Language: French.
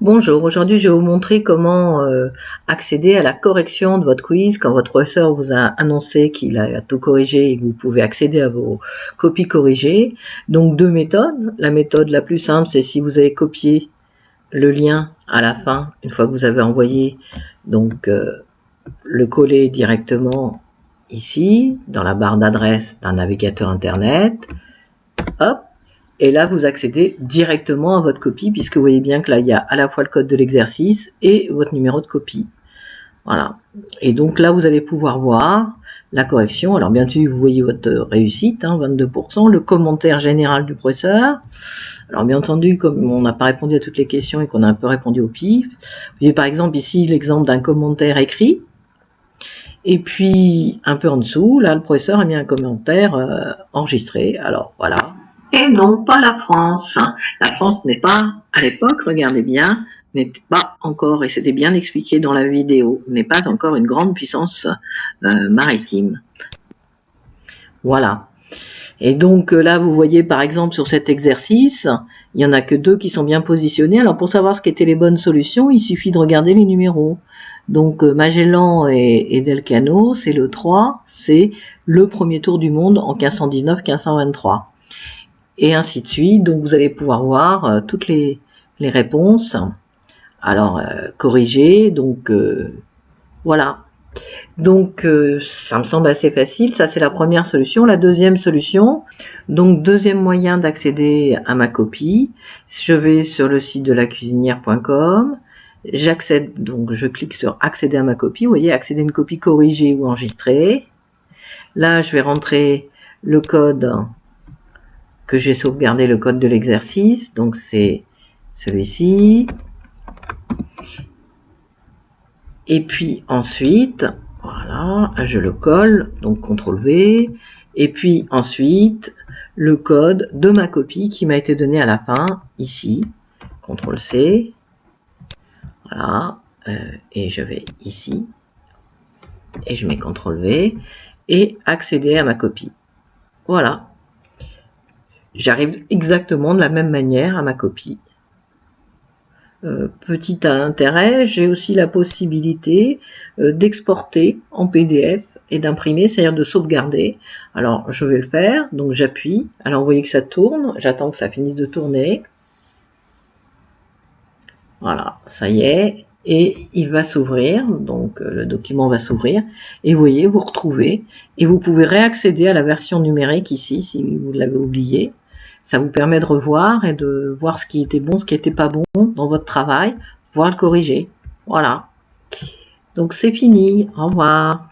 Bonjour, aujourd'hui je vais vous montrer comment accéder à la correction de votre quiz quand votre professeur vous a annoncé qu'il a tout corrigé et que vous pouvez accéder à vos copies corrigées. Donc deux méthodes. La méthode la plus simple, c'est si vous avez copié le lien à la fin, une fois que vous avez envoyé, donc le coller directement ici, dans la barre d'adresse d'un navigateur internet. Hop. Et là, vous accédez directement à votre copie, puisque vous voyez bien que là, il y a à la fois le code de l'exercice et votre numéro de copie. Voilà. Et donc là, vous allez pouvoir voir la correction. Alors bien sûr, vous voyez votre réussite, 22%, le commentaire général du professeur. Alors bien entendu, comme on n'a pas répondu à toutes les questions et qu'on a un peu répondu au pif, vous voyez par exemple ici l'exemple d'un commentaire écrit. Et puis un peu en dessous, là, le professeur a mis un commentaire enregistré. Alors voilà. Et non, pas la France. La France n'est pas, à l'époque, regardez bien, n'est pas encore, et c'était bien expliqué dans la vidéo, n'est pas encore une grande puissance maritime. Voilà. Et donc là, vous voyez par exemple sur cet exercice, il n'y en a que 2 qui sont bien positionnés. Alors pour savoir ce qu'étaient les bonnes solutions, il suffit de regarder les numéros. Donc Magellan et Delcano, c'est le 3, c'est le premier tour du monde en 1519-1523. Et ainsi de suite. Donc vous allez pouvoir voir toutes les réponses. Alors corriger, donc voilà. Donc ça me semble assez facile. Ça c'est la première solution. La deuxième solution, donc deuxième moyen d'accéder à ma copie, je vais sur le site de lacuisinière.com, j'accède, donc je clique sur accéder à ma copie. Vous voyez, accéder à une copie corrigée ou enregistrée. Là je vais rentrer le code que j'ai sauvegardé, le code de l'exercice, donc c'est celui-ci. Et puis ensuite, voilà, je le colle, donc CTRL V, et puis ensuite le code de ma copie qui m'a été donné à la fin, ici, CTRL C, voilà, et je vais ici, et je mets CTRL V, et accéder à ma copie. Voilà. J'arrive exactement de la même manière à ma copie. Petit intérêt, j'ai aussi la possibilité d'exporter en PDF et d'imprimer, c'est-à-dire de sauvegarder. Alors je vais le faire, donc j'appuie, alors vous voyez que ça tourne, j'attends que ça finisse de tourner. Voilà, ça y est, et il va s'ouvrir, donc le document va s'ouvrir, et vous voyez, vous retrouvez, et vous pouvez réaccéder à la version numérique ici, si vous l'avez oublié. Ça vous permet de revoir et de voir ce qui était bon, ce qui n'était pas bon dans votre travail, voire le corriger. Voilà. Donc c'est fini, au revoir.